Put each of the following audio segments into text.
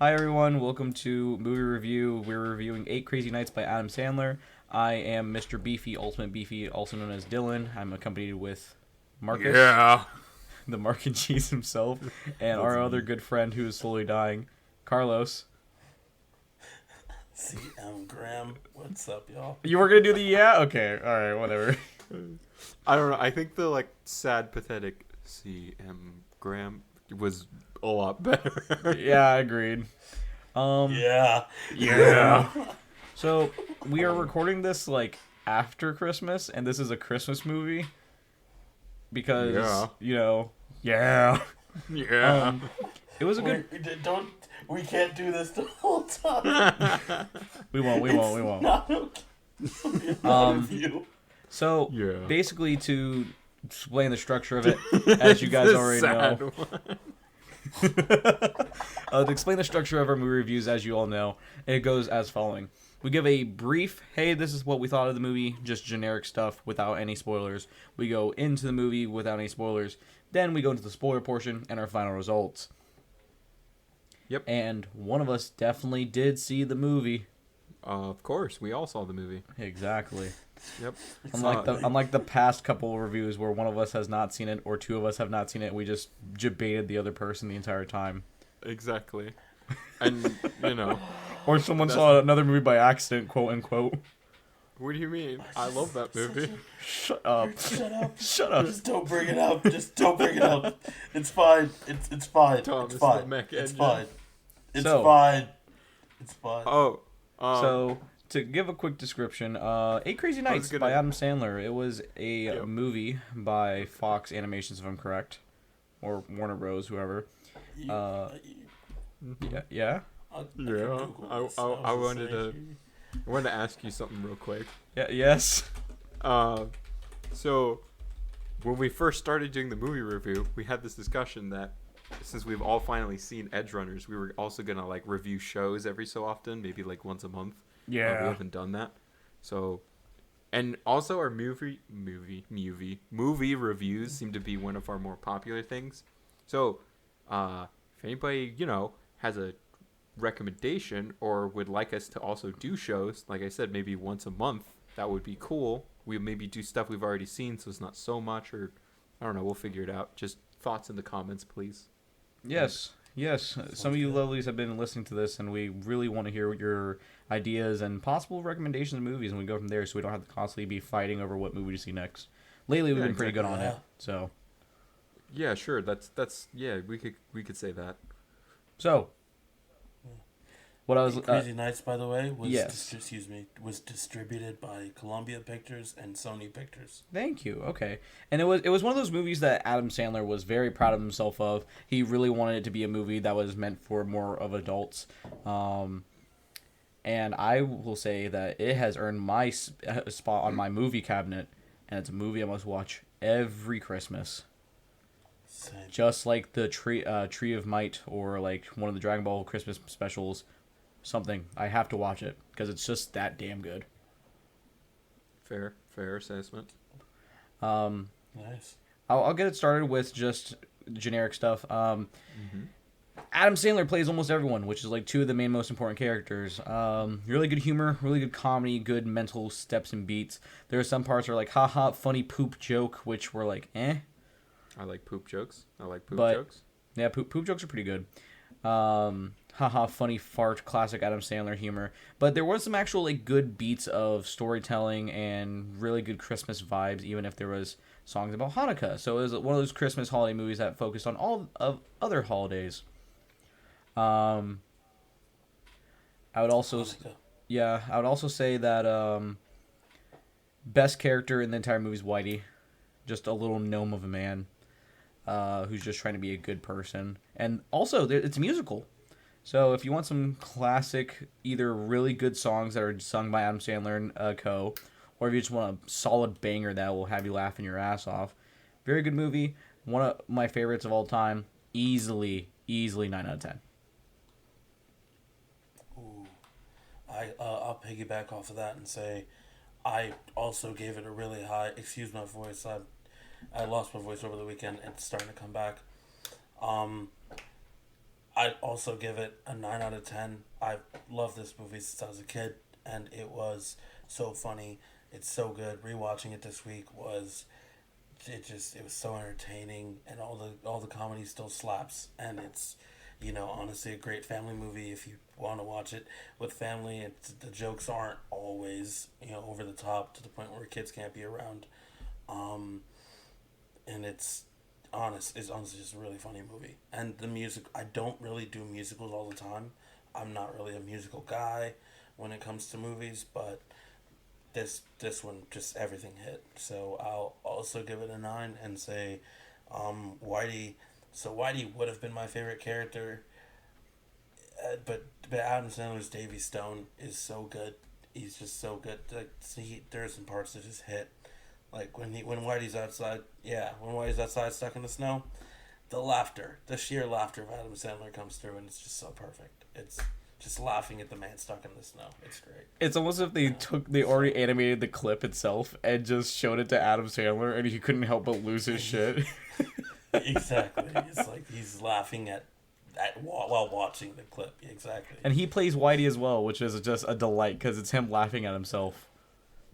Hi everyone, welcome to Movie Review. We're reviewing 8 Crazy Nights by Adam Sandler. I am Mr. Beefy, Ultimate Beefy, also known as Dylan. I'm accompanied with Marcus, Yeah. the Mark and Cheese himself, and our other good friend who is slowly dying, Carlos. CM Graham, what's up, y'all? You were gonna do the yeah? Okay, alright, whatever. I don't know. I think the sad, pathetic C.M. Graham was a lot better. Yeah, agreed. Yeah. So, we are recording this, after Christmas, and this is a Christmas movie. Because, Yeah. it was a good... We can't do this the whole time. We won't. Not okay. Review. So, Yeah. basically, to explain the structure of it, as you guys already know. To explain the structure of our movie reviews, as you all know, it goes as following. We give a brief, hey, this is what we thought of the movie, just generic stuff without any spoilers. We go into the movie without any spoilers. Then we go into the spoiler portion and our final results. Yep. And one of us definitely did see the movie. Of course, we all saw the movie. Exactly. Yep. Unlike the past couple of reviews where one of us has not seen it or two of us have not seen it, we just debated the other person the entire time. Exactly. And, Or someone saw another movie by accident, quote unquote. What do you mean? I love that movie. Shut up. Shut up. Just don't bring it up. It's fine. It's fine. Tom, It's this is fine. the mech It's engine. fine. It's So- fine. It's fine. Oh. So, to give a quick description, 8 Crazy Nights gonna- by Adam Sandler. It was a Yep. movie by Fox Animations, if I'm correct. Or Warner Bros., whoever. Yeah? I Yeah. Google this. I wanted to ask you something real quick. Yeah, yes. So when we first started doing the movie review, we had this discussion that since we've all finally seen Edge Runners, we were also gonna review shows every so often, maybe once a month. We haven't done that. So, and also our movie reviews seem to be one of our more popular things. So, if anybody has a recommendation or would like us to also do shows, like I said, maybe once a month, that would be cool. We maybe do stuff we've already seen, so it's not so much, or I don't know, we'll figure it out. Just thoughts in the comments, please. Yes. Some of you lovelies have been listening to this, and we really want to hear your ideas and possible recommendations of movies, and we go from there so we don't have to constantly be fighting over what movie to see next. Lately, we've been pretty good on it, so... Yeah, sure. That's yeah. We could say that. So, what I was... Crazy Nights, by the way, was yes. was distributed by Columbia Pictures and Sony Pictures. Thank you. Okay. And it was one of those movies that Adam Sandler was very proud of himself of. He really wanted it to be a movie that was meant for more of adults. And I will say that it has earned my spot on my movie cabinet, and it's a movie I must watch every Christmas. Same. Just like the Tree of Might or one of the Dragon Ball Christmas specials, something. I have to watch it because it's just that damn good. Fair assessment. Nice. I'll get it started with just generic stuff. Adam Sandler plays almost everyone, which is two of the main most important characters. Really good humor, really good comedy, good mental steps and beats. There are some parts that are haha, funny poop joke, which were eh. I like poop jokes. Jokes. Yeah, poop jokes are pretty good. Haha, funny fart, classic Adam Sandler humor. But there was some actual good beats of storytelling and really good Christmas vibes, even if there was songs about Hanukkah. So it was one of those Christmas holiday movies that focused on all of other holidays. I would also say that best character in the entire movie is Whitey, just a little gnome of a man. Who's just trying to be a good person. And also, it's a musical. So if you want some classic, either really good songs that are sung by Adam Sandler and co., or if you just want a solid banger that will have you laughing your ass off, very good movie. One of my favorites of all time. Easily 9 out of 10. Ooh. I'll piggyback off of that and say I also gave it a really high... Excuse my voice. I lost my voice over the weekend and it's starting to come back. I'd also give it a 9 out of 10. I've loved this movie since I was a kid, and it was so funny. It's so good. Rewatching it this week was it was so entertaining, and all the comedy still slaps, and it's honestly a great family movie if you want to watch it with family. The jokes aren't always over the top to the point where kids can't be around, and it's honestly just a really funny movie. And the music, I don't really do musicals all the time. I'm not really a musical guy when it comes to movies, but this one just everything hit. So I'll also give it a 9 and say, Whitey. So Whitey would have been my favorite character, but Adam Sandler's Davy Stone is so good. He's just so good. Like, there are some parts that just hit, like when Whitey's outside. Yeah, when Whitey's outside stuck in the snow, the sheer laughter of Adam Sandler comes through, and it's just so perfect. It's just laughing at the man stuck in the snow. It's great. It's almost as if they already animated the clip itself and just showed it to Adam Sandler, and he couldn't help but lose his shit. Exactly. It's like he's laughing at while watching the clip. Exactly. And he plays Whitey as well, which is just a delight because it's him laughing at himself.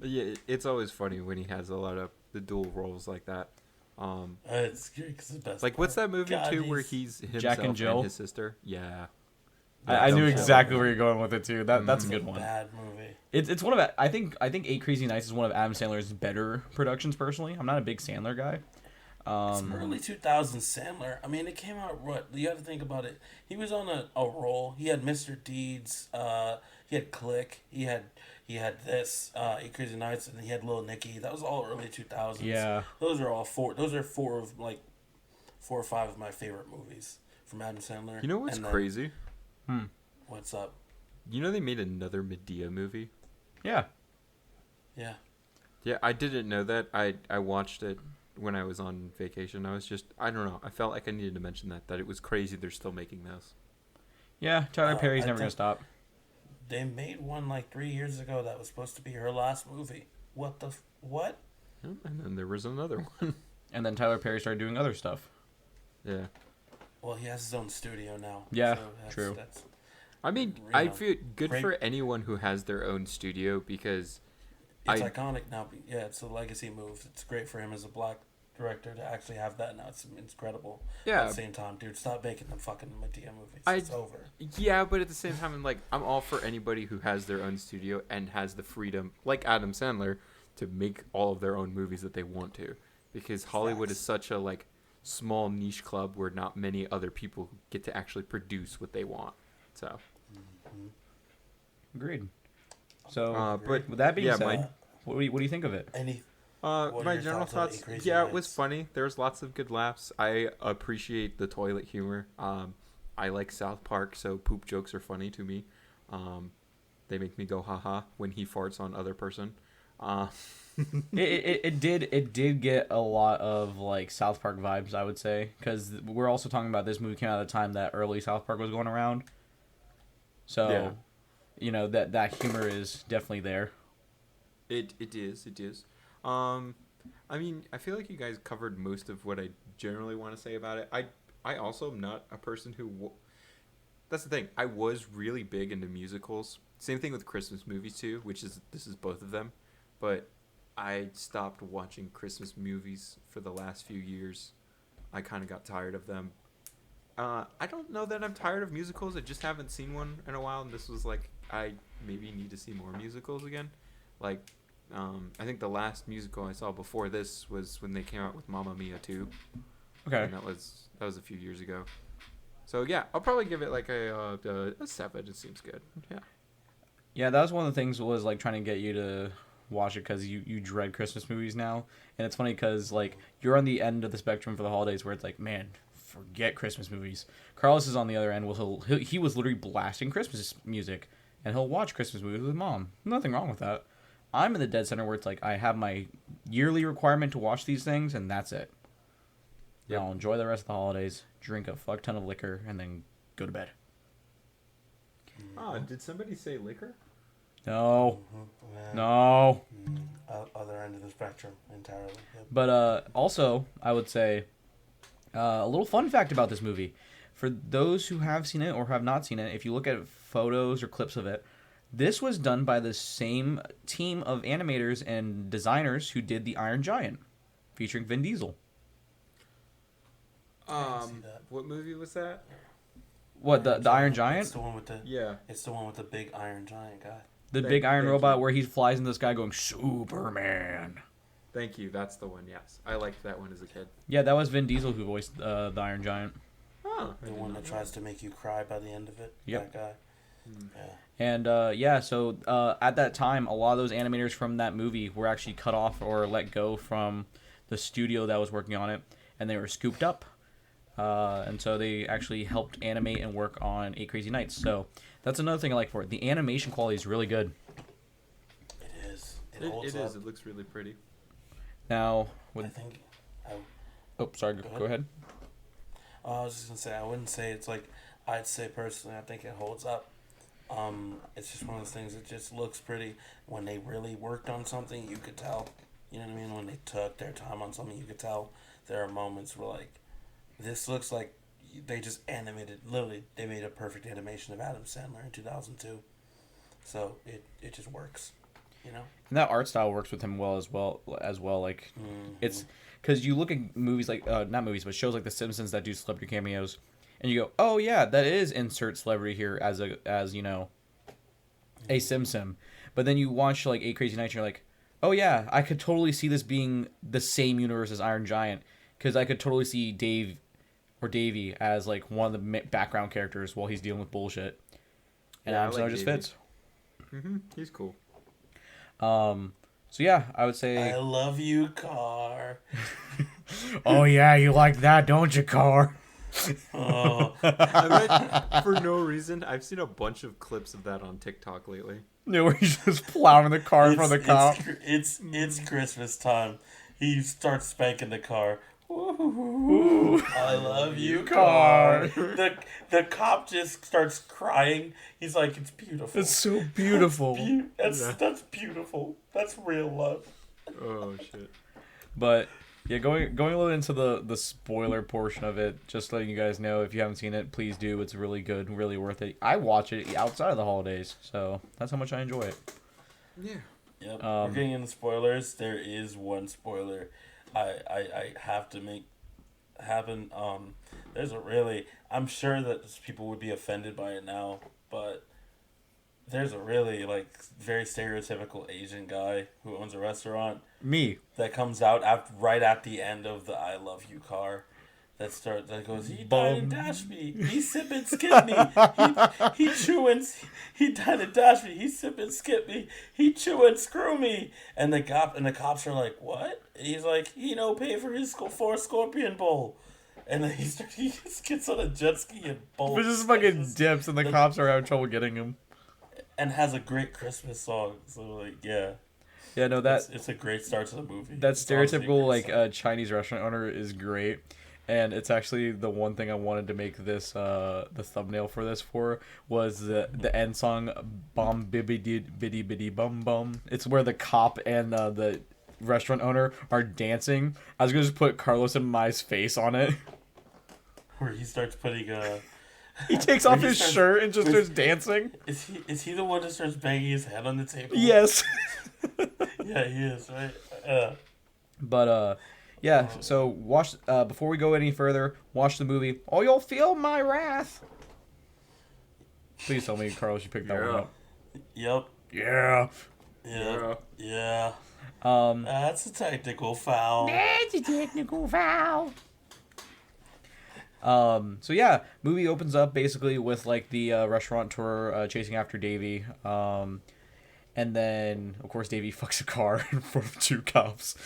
Yeah, it's always funny when he has a lot of the dual roles like that. It's great 'cause the best. Like what's that movie God, too where he's himself Jack and Jill? his sister? Yeah. I knew Jill. exactly where you're going with it too. That's a It's good one. Bad movie. It's one of I think Eight Crazy Nights is one of Adam Sandler's better productions. Personally, I'm not a big Sandler guy. It's early 2000s Sandler. I mean, it came out what you have to think about it. He was on a roll. He had Mr. Deeds. He had Click. He had this Eight Crazy Nights, and he had Lil Nicky. That was all early 2000s. Yeah. Those are four of like 4 or 5 of my favorite movies from Adam Sandler. You know what's And then- crazy? What's up? You know they made another Medea movie? Yeah. Yeah. Yeah, I didn't know that. I watched it when I was on vacation. I don't know. I felt like I needed to mention that it was crazy they're still making this. Yeah. Tyler Perry's I never gonna think- stop. They made one like 3 years ago that was supposed to be her last movie. What? And then there was another one. And then Tyler Perry started doing other stuff. Yeah. Well, he has his own studio now. Yeah, so true. I mean, You I know, feel good great- for anyone who has their own studio because It's I- iconic now. Yeah, it's a legacy move. It's great for him as a black director to actually have that now. It's incredible. Yeah. At the same time, dude, stop making them fucking Medea movies. I- It's over. yeah, but at the same time, I'm all for anybody who has their own studio and has the freedom, like Adam Sandler, to make all of their own movies that they want to, because Hollywood is such a small niche club where not many other people get to actually produce what they want. So, Agreed. So, but with that being yeah, said, what do you think of it? Any What are my your general thoughts on thoughts, Eight Crazy yeah, it was Nights? funny. There was lots of good laughs. I appreciate the toilet humor. I like South Park, so poop jokes are funny to me. They make me go haha when he farts on other person. it did get a lot of South Park vibes, I would say, because we're also talking about this movie came out at the time that early South Park was going around. So, Yeah. that humor is definitely there. It is. I mean, I feel like you guys covered most of what I generally want to say about it. I also am not a person who. That's the thing. I was really big into musicals. Same thing with Christmas movies too, this is both of them. But I stopped watching Christmas movies for the last few years. I kind of got tired of them. I don't know that I'm tired of musicals. I just haven't seen one in a while, and this was I maybe need to see more musicals again. I think the last musical I saw before this was when they came out with Mamma Mia 2. Okay. And that was a few years ago. So yeah, I'll probably give it a 7. It seems good. Yeah. Yeah, that was one of the things was trying to get you to watch it because you dread Christmas movies now, and it's funny because you're on the end of the spectrum for the holidays where it's man, forget Christmas movies. Carlos is on the other end. He was literally blasting Christmas music, and he'll watch Christmas movies with mom. Nothing wrong with that. I'm in the dead center where it's I have my yearly requirement to watch these things, and that's it. Yep. I'll enjoy the rest of the holidays, drink a fuck ton of liquor, and then go to bed. Oh, did somebody say liquor? No. Yeah. No. Other end of the spectrum entirely. Yep. But also, I would say a little fun fact about this movie. for those who have seen it or have not seen it, if you look at photos or clips of it, this was done by the same team of animators and designers who did the Iron Giant, featuring Vin Diesel. I can see that. What movie was that? What, the Iron It's Giant? the one with the. Yeah. It's the one with the big Iron Giant guy. The Thank- big iron thank robot you. where he flies into the sky going Superman. Thank you. That's the one. Yes, I liked that one as a kid. Yeah, that was Vin Diesel who voiced the Iron Giant. Oh, The one that tries to make you cry by the end of it. Yep. That guy. Hmm. Yeah. And so at that time, a lot of those animators from that movie were actually cut off or let go from the studio that was working on it, and they were scooped up. And so they actually helped animate and work on Eight Crazy Nights. So that's another thing I like for it. The animation quality is really good. It is. It It holds is. up. It looks really pretty. Now, I with think. oh, sorry, Go go ahead. I was just gonna say I wouldn't say it's like. I'd say personally I think it holds up. It's just one of those things that just looks pretty. When they really worked on something, you could tell. You know what I mean? When they took their time on something, you could tell. There are moments where like, this looks like they just animated. Literally, they made a perfect animation of Adam Sandler in 2002. So it just works. You know. And that art style works with him well. Like Mm-hmm. it's because you look at movies like not movies, but shows like The Simpsons that do celebrity cameos, and you go, oh yeah, that is insert celebrity here as a Simpson. But then you watch like Eight Crazy Nights, and you're like, oh yeah, I could totally see this being the same universe as Iron Giant, because I could totally see Dave or Davey as like one of the background characters while he's dealing with bullshit, and Yeah, I Adam Sandler like just Davey. fits. He's cool. So yeah, I would say. I love you, car. Oh yeah, you like that, don't you, Car? Oh, For no reason, I've seen a bunch of clips of that on TikTok lately. No, where he's just plowing the car in front of the cop. It's Christmas time. He starts spanking the car. Ooh, I love you, car. The cop just starts crying. He's like, it's beautiful. It's so beautiful. That's beautiful. That's real love. Oh shit. But yeah, going a little into the spoiler portion of it, just letting you guys know, if you haven't seen it, please do. It's really good, really worth it. I watch it outside of the holidays, so that's how much I enjoy it. Yeah. Yep. We're getting into spoilers. There is one spoiler I have to make happen. There's a really, I'm sure that people would be offended by it now, but there's a really like very stereotypical Asian guy who owns a restaurant Me. that comes out right at the end of the "I Love You" car. That goes. He died and dashed me. He sip and skip me. He chew and he died and dashed me. He sip and skip me. He chew and screw me. And the cops are like, what? And he's like, he no pay for his Scorpion Bowl. And then he just gets on a jet ski and bowls. But just fucking dips, and the cops are having trouble getting him. And has a great Christmas song. So like, yeah. Yeah, no, It's a great start to the movie. that It's honestly a stereotypical great like song. Chinese restaurant owner is great, and it's actually the one thing I wanted to make this the thumbnail for this for was the end song "Bum Bibbidi Biddy Biddy Bum Bum." It's where the cop and the restaurant owner are dancing. I was gonna just put Carlos and Mai's face on it. Where he starts putting He takes Where off he his starts- shirt and just with- starts dancing. Is he the one that starts banging his head on the table? Yes. Yeah, he is, right? But yeah. So watch before we go any further. Watch the movie, or you'll feel my wrath. Please tell me, Carlos, you picked that one up. Yep. Yeah. Yeah. Um. That's a technical foul. That's a technical foul. So yeah, movie opens up basically with like the restaurateur chasing after Davy. And then of course Davy fucks a car in front of two cops.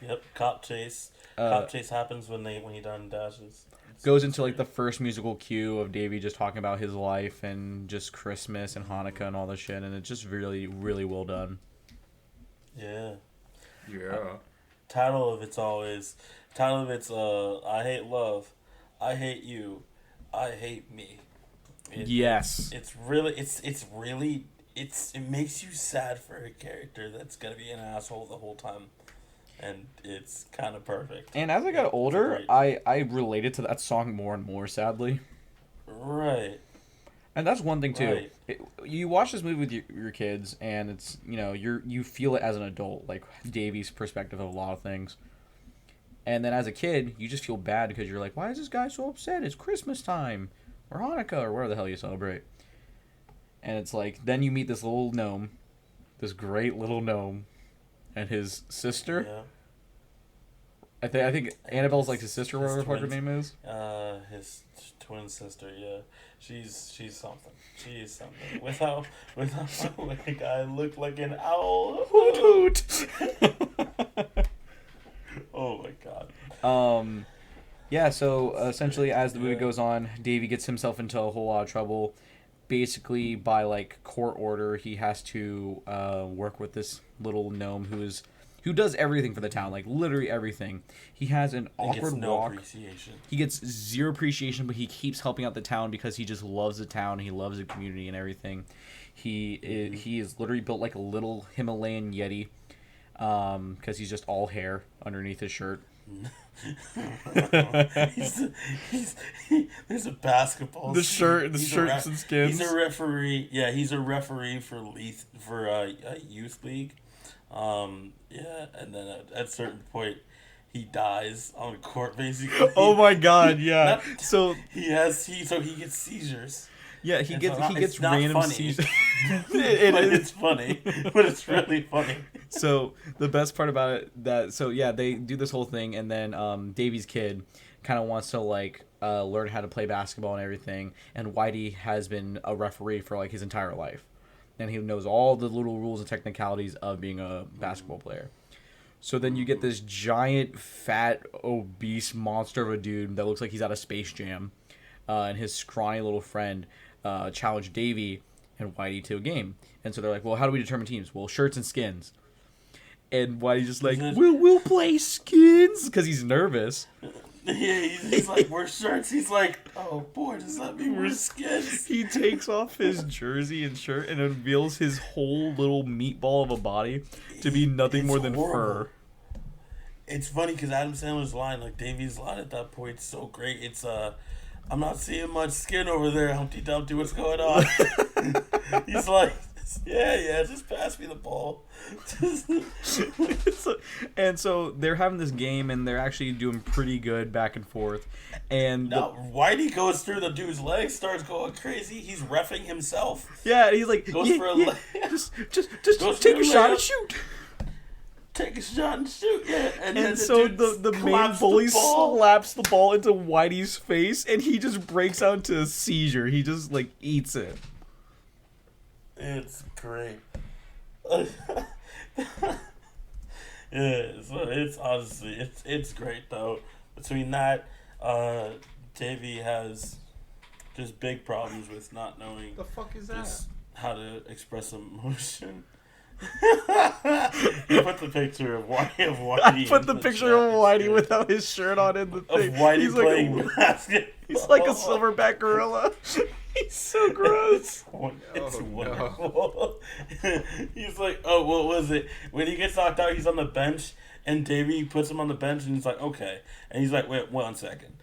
Yep. Cop chase. Cop chase happens when he done dashes. Goes into like the first musical cue of Davy just talking about his life and just Christmas and Hanukkah and all this shit, and it's just really, really well done. Yeah. Yeah. Title of it's I hate love, I hate you, I hate me. Yes. It makes you sad for a character that's gonna be an asshole the whole time. and it's kind of perfect. And as I got It's older, great. I related to that song more and more, sadly. Right, And that's one thing too. right. You watch this movie with your kids, and it's you feel it as an adult, like Davy's perspective of a lot of things. And then as a kid, you just feel bad because you're like, why is this guy so upset? It's Christmas time, or Hanukkah, or whatever the hell you celebrate. And it's like, then you meet this little gnome, this great little gnome, and his sister. Yeah. I think Annabelle's like his sister, His whatever the fuck her twins. name is. His twin sister. Yeah, she's something. She is something. Without like I look like an owl. Hoot hoot. Oh my god. Yeah, so essentially, as the movie goes on, Davy gets himself into a whole lot of trouble. Basically, by like court order, he has to work with this little gnome who does everything for the town, like literally everything. He has an He gets awkward no walk. appreciation. He gets zero appreciation, but he keeps helping out the town because he just loves the town. He loves the community and everything. He is literally built like a little Himalayan yeti, because he's just all hair underneath his shirt. There's a basketball. The scene. shirt, the He's a shirts and skins. He's a referee. Yeah, he's a referee for a youth league. Yeah, and then at a certain point, he dies on the court. Basically. Oh my god, yeah. Not- So he gets seizures. yeah, he It's gets not- he gets it's not random funny. seizures. But it's funny. But it's really funny. So the best part about it they do this whole thing, and then Davy's kid kind of wants to like learn how to play basketball and everything, and Whitey has been a referee for like his entire life, and he knows all the little rules and technicalities of being a basketball player. So then you get this giant, fat, obese monster of a dude that looks like he's out of Space Jam, and his scrawny little friend challenge Davy and Whitey to a game. And so they're like, well, how do we determine teams? Well, shirts and skins. And Whitey's just like, we'll play skins, because he's nervous. Yeah, he's like, we're shirts. He's like, oh boy, does that mean we're skins? He takes off his jersey and shirt and reveals his whole little meatball of a body to be nothing It's more than horrible. fur. It's funny because Adam Sandler's line, like Davy's line at that point, is so great. It's I'm not seeing much skin over there, Humpty Dumpty. What's going on? He's like, yeah, just pass me the ball. And so they're having this game, and they're actually doing pretty good back and forth. And Now Whitey goes through the dude's legs, starts going crazy. He's reffing himself. yeah, he's like, Goes yeah, for a yeah, lay- just Goes take for a a shot layup. and shoot. Take a shot and shoot. Yeah, and then And so dude the main claps bully the ball. slaps the ball into Whitey's face, and he just breaks out into a seizure. He just like eats it. It's great. Yeah, so it's honestly it's great though. Between that, Davey has just big problems with not knowing The fuck is that? just how to express emotion. You put the picture of Whitey. I put the in picture chat. of Whitey without his shirt on in the of thing. Whitey He's playing like basketball. he's like a silverback gorilla. He's so gross. It's Oh, no. wonderful. He's like, oh, what was it? When he gets knocked out, he's on the bench, and Davey puts him on the bench, and he's like, okay. And he's like, wait 1 second.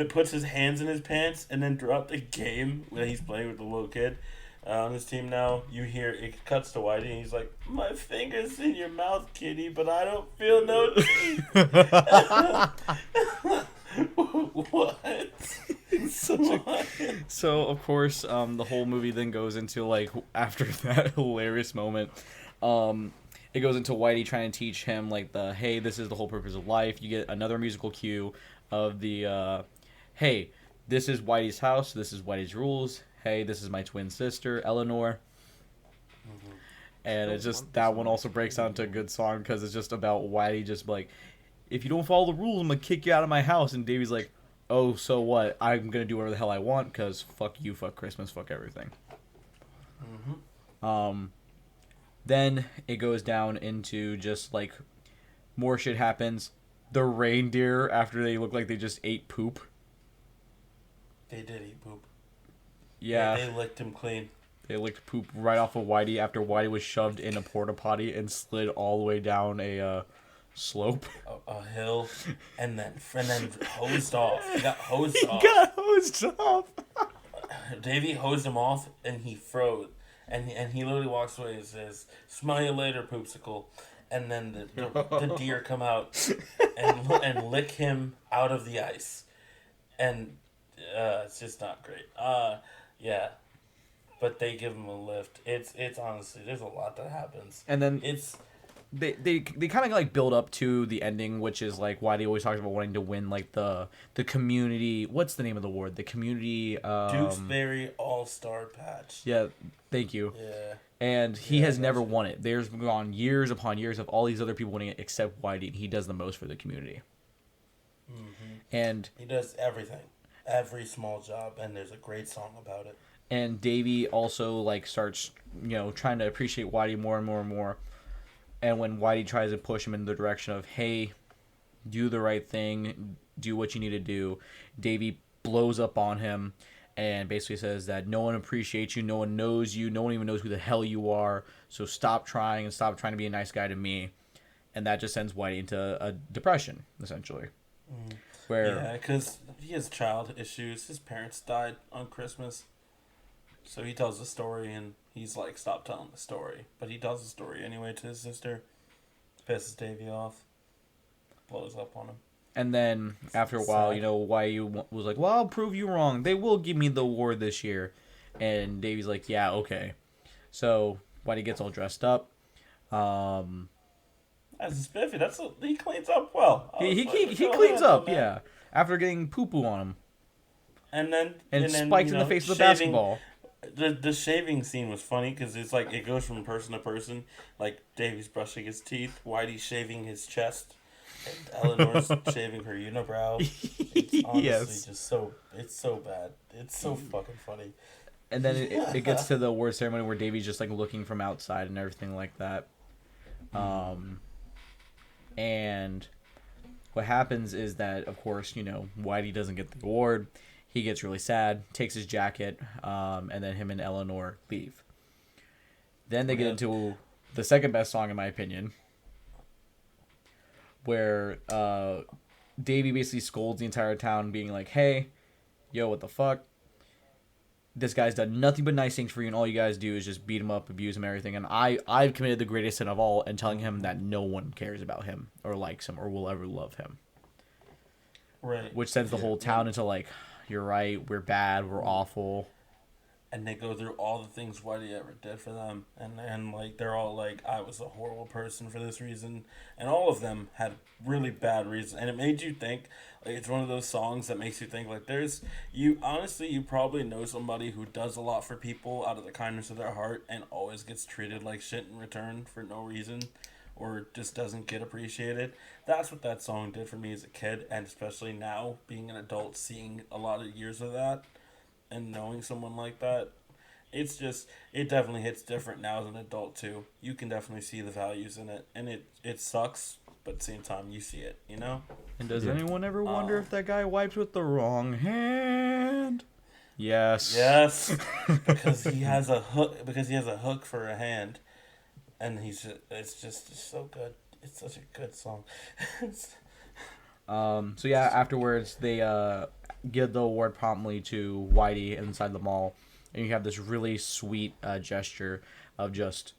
Puts his hands in his pants, and then throughout the game, when he's playing with the little kid on his team now, you hear, it cuts to Whitey, and he's like, my finger's in your mouth, kitty, but I don't feel no teeth. What? It's such a So of course, the whole movie then goes into like after that hilarious moment, it goes into Whitey trying to teach him like the hey, this is the whole purpose of life. You get another musical cue of the hey, this is Whitey's house. This is Whitey's rules. Hey, this is my twin sister Eleanor. And it's just that one also breaks down to a good song because it's just about Whitey just like, if you don't follow the rules, I'm gonna kick you out of my house. And Davey's like, oh, so what? I'm gonna do whatever the hell I want because fuck you, fuck Christmas, fuck everything. Then it goes down into just like more shit happens. The reindeer, after they look like they just ate poop. They did eat poop. Yeah, They licked him clean. they licked poop right off of Whitey after Whitey was shoved in a porta potty and slid all the way down a slope. a hill, and then hosed off. He got hosed He off. got hosed off. Davey hosed him off, and he froze. And he literally walks away and says, "Smell you later, poopsicle." And then the deer come out and lick him out of the ice. And it's just not great. Yeah. But they give him a lift. It's honestly, there's a lot that happens. And then It's they kind of like build up to the ending, which is like why they always talks about wanting to win like the community. What's the name of the award? The community. Dukesbury All-Star Patch. Yeah, thank you. Yeah. And he Yeah, has never that's- won it. There's gone years upon years of all these other people winning it except Whitey, and he does the most for the community. And He does everything. Every small job, and there's a great song about it. Davey also like starts trying to appreciate Whitey more and more and more. And when Whitey tries to push him in the direction of, hey, do the right thing, do what you need to do, Davey blows up on him and basically says that no one appreciates you, no one knows you, no one even knows who the hell you are, so stop trying and stop trying to be a nice guy to me. And that just sends Whitey into a depression, essentially. Where Yeah, because he has child issues. His parents died on Christmas. So he tells the story, and he's like, stop telling the story. But he tells the story anyway to his sister. Pisses Davey off. Blows up on him. And then after a while, Sad. Whitey was like, well, I'll prove you wrong. They will give me the award this year. And Davey's like, yeah, okay. So Whitey gets all dressed up. That's spiffy. He cleans up well. I He was like, he "Go cleans ahead, up, man." yeah. After getting poo-poo on him. And then And then, spiked you in the know, face with a shaving- basketball. The shaving scene was funny because it's like it goes from person to person. Like Davey's brushing his teeth, Whitey's shaving his chest, and Eleanor's shaving her unibrow. It's honestly Yes. just it's so bad. It's so fucking funny. And then it gets to the award ceremony where Davey's just like looking from outside and everything like that. And what happens is that, of course, Whitey doesn't get the award. He gets really sad, takes his jacket, and then him and Eleanor leave. Then they get into the second best song, in my opinion, where Davey basically scolds the entire town, being like, hey, yo, what the fuck? This guy's done nothing but nice things for you, and all you guys do is just beat him up, abuse him, everything. And I've committed the greatest sin of all, and telling him that no one cares about him, or likes him, or will ever love him. Right. Which sends the whole town into like, you're right, we're bad, we're awful. And they go through all the things Whitey ever did for them, and like they're all like, I was a horrible person for this reason, and all of them had really bad reasons, and it made you think. Like, it's one of those songs that makes you think like you probably know somebody who does a lot for people out of the kindness of their heart and always gets treated like shit in return for no reason, or just doesn't get appreciated. That's what that song did for me as a kid, and especially now being an adult, seeing a lot of years of that. And knowing someone like that, it definitely hits different now as an adult too. You can definitely see the values in it, and it sucks, but at the same time you see it, And does anyone ever wonder if that guy wipes with the wrong hand? Yes. Yes, because he has a hook for a hand, and it's just so good. It's such a good song. So yeah, afterwards they give the award promptly to Whitey inside the mall, and you have this really sweet gesture of just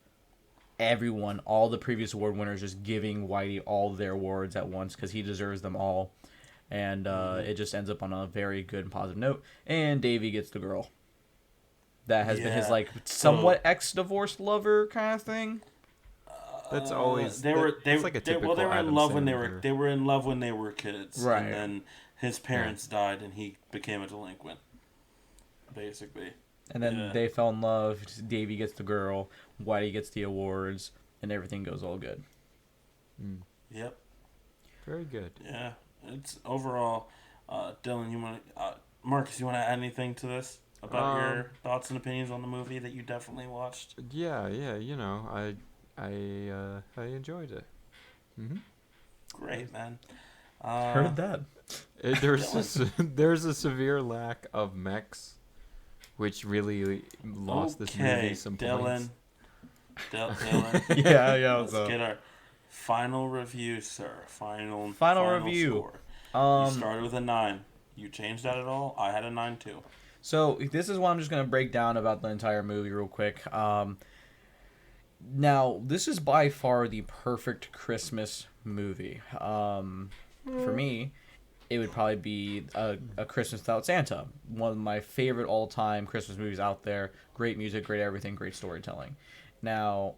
everyone, all the previous award winners, just giving Whitey all their awards at once because he deserves them all, and it just ends up on a very good and positive note. And Davey gets the girl that has been his like somewhat ex-divorced lover kind of thing. That's always they were like a typical in Adam love when Sandler. they were in love when they were kids, Right. And then his parents died, and he became a delinquent, basically. And then they fell in love. Davey gets the girl, Whitey gets the awards, and everything goes all good. Yep. Very good. Yeah. It's overall, Dylan. Marcus, you want to add anything to this about your thoughts and opinions on the movie that you definitely watched? Yeah. I enjoyed it. Great, man. Heard that. There's a severe lack of mechs, which really lost this movie some points. Dylan. Yeah, what's Let's up? get our Final review, sir. Final review. Score. You started with a 9. You changed that at all? I had a 9 too. So this is what I'm just gonna break down about the entire movie real quick. Now this is by far the perfect Christmas movie. For me, it would probably be a Christmas Without Santa. One of my favorite all-time Christmas movies out there. Great music, great everything, great storytelling. Now,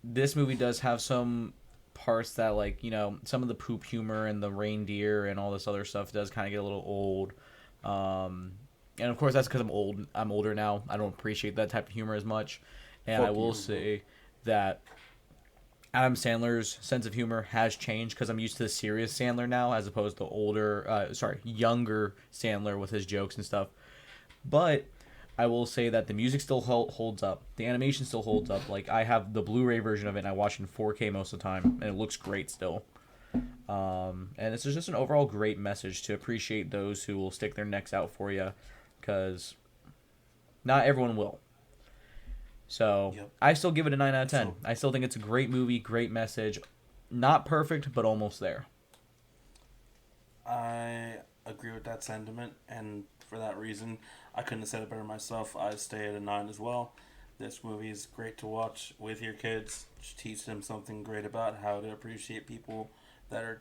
this movie does have some parts that, like, you know, some of the poop humor and the reindeer and all this other stuff does kind of get a little old. And of course, that's because I'm old. I'm older now. I don't appreciate that type of humor as much. And I will say that Adam Sandler's sense of humor has changed because I'm used to the serious Sandler now as opposed to younger Sandler with his jokes and stuff. But I will say that the music still holds up. The animation still holds up. Like, I have the Blu-ray version of it and I watch it in 4K most of the time, and it looks great still. And it's just an overall great message to appreciate those who will stick their necks out for you, because not everyone will. So, Yep. I still give it a 9 out of 10. I still think it's a great movie, great message. Not perfect, but almost there. I agree with that sentiment, and for that reason, I couldn't have said it better myself. I stay at a 9 as well. This movie is great to watch with your kids. Just teach them something great about how to appreciate people that are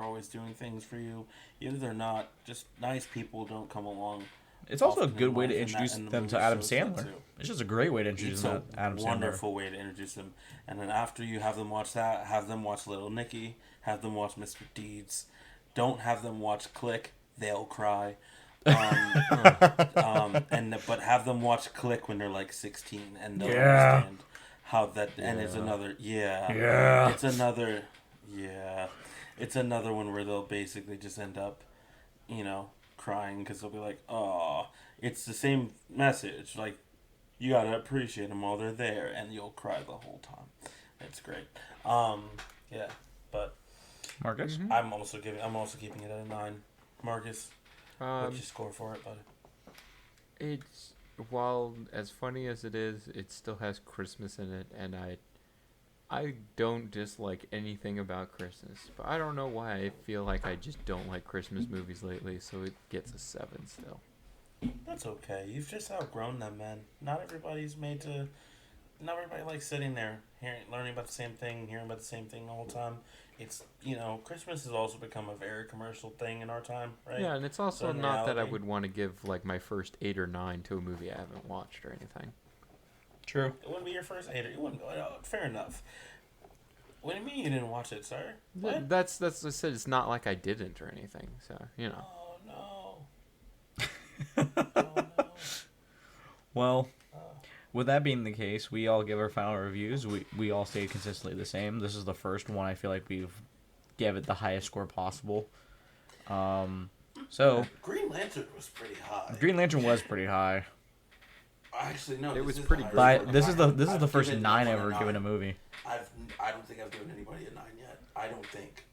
always doing things for you. Even if they're not, just nice people don't come along. It's also a often in good way to life, introduce and the them to movie Adam shows that Sandler. too. It's just a great way to introduce It's them a to Adam Sandler. wonderful way to introduce them. And then after you have them watch that, have them watch Little Nicky, have them watch Mr. Deeds. Don't have them watch Click; they'll cry. But have them watch Click when they're like 16, and they'll understand how that. And it's another it's another one where they'll basically just end up, crying because they'll be like, oh, it's the same message. Like, you gotta appreciate them while they're there, and you'll cry the whole time. It's great. Yeah, but Marcus? Mm-hmm. I'm also keeping it at a 9. Marcus, what's your score for it, buddy? It's, while as funny as it is, it still has Christmas in it, and I don't dislike anything about Christmas, but I don't know why I feel like I just don't like Christmas movies lately, so it gets a 7 still. That's okay. You've just outgrown them, man. Not everybody likes sitting there, learning about the same thing, hearing about the same thing the whole time. It's, Christmas has also become a very commercial thing in our time, right? Yeah, and it's also So in not that I reality- would want to give like my first 8 or 9 to a movie I haven't watched or anything. True. It wouldn't be your first 8. It wouldn't. Fair enough. What do you mean you didn't watch it, sir? What? That's I said, it's not like I didn't or anything, so Oh no. Oh no. Well, with that being the case, we all give our final reviews. We all stayed consistently the same. This is the first one I feel like we've gave it the highest score possible. So Green Lantern was pretty high. Green Lantern was pretty high. Actually, no. It this was is pretty the good. highest But one. this is the I've first given 9 one ever a given a 9. movie. I don't think I've given anybody a 9 yet. I don't think.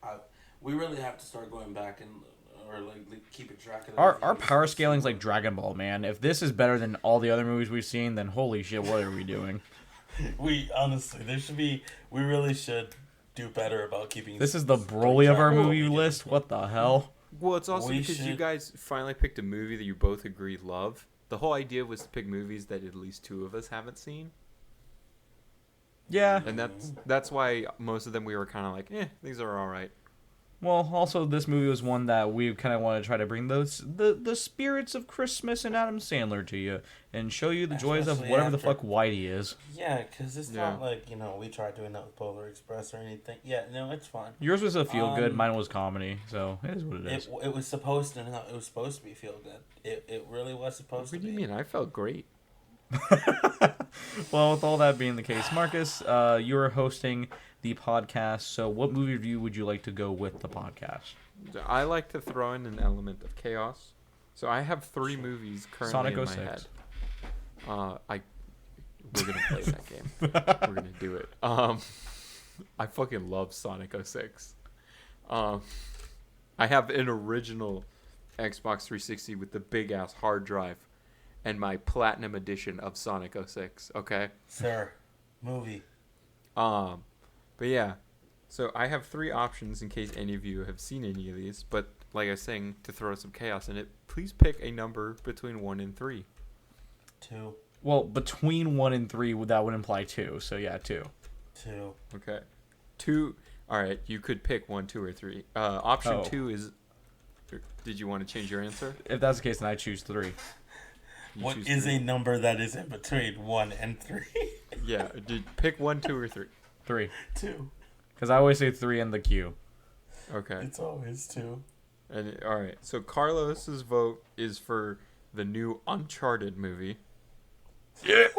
We really have to start going back or keeping track of Our power scaling's like Dragon Ball, man. If this is better than all the other movies we've seen, then holy shit, what are we doing? We honestly, we really should do better about keeping. This is the Broly of our track movie what we list. get. What the hell? Well, it's also We because you should- guys finally picked a movie that you both agree love. The whole idea was to pick movies that at least 2 of us haven't seen, Yeah. and that's why most of them we were kind of like, these are all right. Well, also this movie was one that we kind of want to try to bring the spirits of Christmas and Adam Sandler to you and show you the joys of Especially whatever the after- fuck Whitey is. Yeah, because it's Yeah. not like we tried doing that with Polar Express or anything. Yeah, no, it's fine. Yours was a feel good, Um, mine was comedy, so it is what it is. It was supposed to. No, it was supposed to be feel good. It really was supposed What to do be. you mean? I felt great. Well, with all that being the case, Marcus, you are hosting the podcast, so what movie review would you like to go with the podcast? I like to throw in an element of chaos, so I have 3 movies currently Sonic in my 06. head. We're gonna play that game. We're gonna do it. I fucking love Sonic 06. I have an original Xbox 360 with the big ass hard drive, and my platinum edition of Sonic 06. Okay. Sir, movie. But yeah, so I have 3 options in case any of you have seen any of these. But like I was saying, to throw some chaos in it, please pick a number between 1 and 3. 2. Well, between 1 and 3, that would imply 2. So yeah, 2. 2. Okay. 2. All right, you could pick 1, 2, or 3. Option Oh. 2 is. Did you want to change your answer? If that's the case, then I choose 3. You What choose is 3. a number that is in between 1 and 3? Yeah, pick 1, 2, or 3. 3. 2. Because I always say 3 in the queue. Okay. It's always 2. And all right, so Carlos's vote is for the new Uncharted movie. We've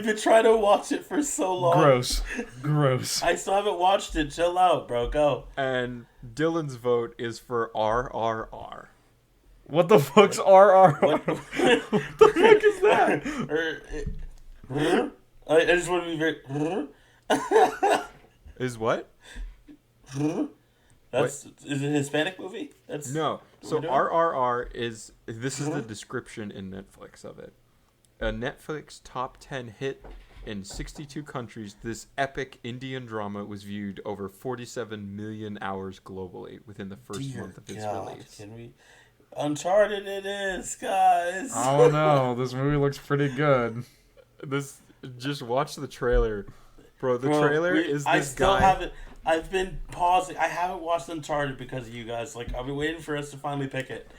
been trying to watch it for so long. Gross. Gross. I still haven't watched it. Chill out, bro. Go. And Dylan's vote is for RRR. What the fuck's RR? What the fuck is that? I just want to be very. Is what? Is it a Hispanic movie? That's No. what So we're doing? RRR is this is the description in Netflix of it. A Netflix top 10 hit in 62 countries. This epic Indian drama was viewed over 47 million hours globally within the first Dear month of its God, release. can we? Uncharted it is, guys. I don't know. This movie looks pretty good. This just watch the trailer. Bro, the Bro, trailer is I this still guy. haven't. I've been pausing. I haven't watched Uncharted because of you guys. Like I've been waiting for us to finally pick it.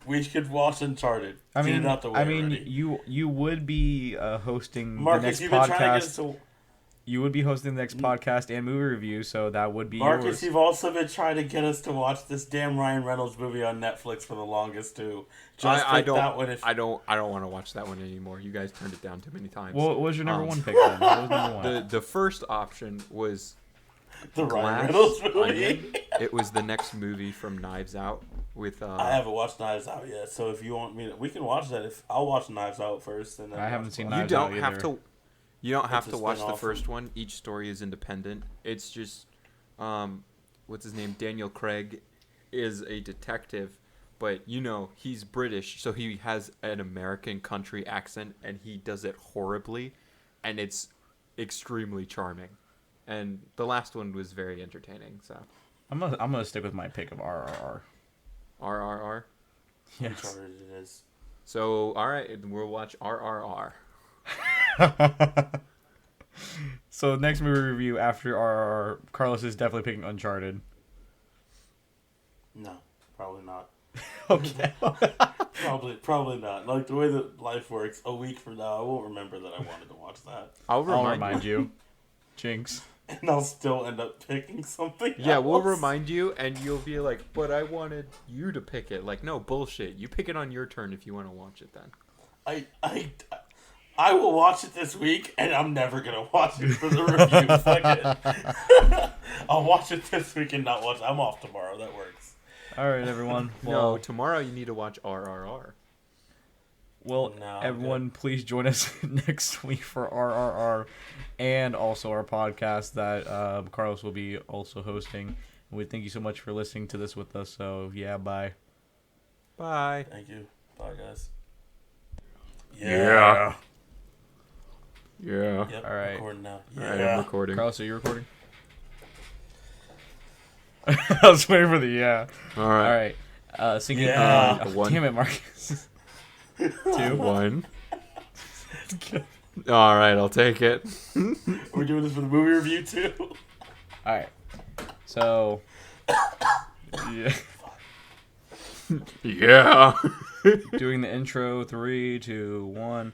We could watch Uncharted. I Get mean, it out the way already. you would be hosting Marcus, the next you've been trying to get us podcast. to. You would be hosting the next podcast and movie review, so that would be Marcus, yours. you've also been trying to get us to watch this damn Ryan Reynolds movie on Netflix for the longest too. Just I pick don't. that one if I don't want to watch that one anymore. You guys turned it down too many times. What was your number one pick then? What was number one? the first option was the Ryan Glass Reynolds movie. Onion. It was the next movie from Knives Out with. I haven't watched Knives Out yet, so if you want me to, we can watch that. If I'll watch Knives Out first, and then I haven't seen You Knives don't Out have either. to. You don't have It's to a watch the spin-off. first one. Each story is independent. It's just, what's his name? Daniel Craig is a detective, but he's British, so he has an American country accent, and he does it horribly, and it's extremely charming. And the last one was very entertaining. So I'm gonna stick with my pick of RRR. RRR. Yes. Uncharted it is. So all right, we'll watch RRR. So next movie review after RRR, Carlos is definitely picking Uncharted. No, probably not. Okay. Probably not. Like the way that life works, a week from now, I won't remember that I wanted to watch that, I'll I'll remind, remind you. Jinx. and I'll still end up picking something. Yeah, we'll else. remind you, and you'll be like, "But I wanted you to pick it." Like, no bullshit. You pick it on your turn if you want to watch it. Then I will watch it this week, and I'm never gonna watch it for the review. Fuck it. I'll watch it this week and not watch. I'm off tomorrow. That works. All right, everyone. no, Well, tomorrow you need to watch RRR. well, No, I'm everyone, please join us next week for RRR and also our podcast that Carlos will be also hosting. And we thank you so much for listening to this with us. So yeah, bye. Bye. Thank you. Bye, guys. Yeah. Yep, All right. recording now. All right, I'm recording. Carlos, are you recording? I was waiting for the yeah. All All right. right. Singing. Yeah. One. Damn it, Marcus. 2. 1. All right, I'll take it. We're doing this for the movie review too. All right. So. Yeah. Yeah. Doing the intro. 3, 2, 1.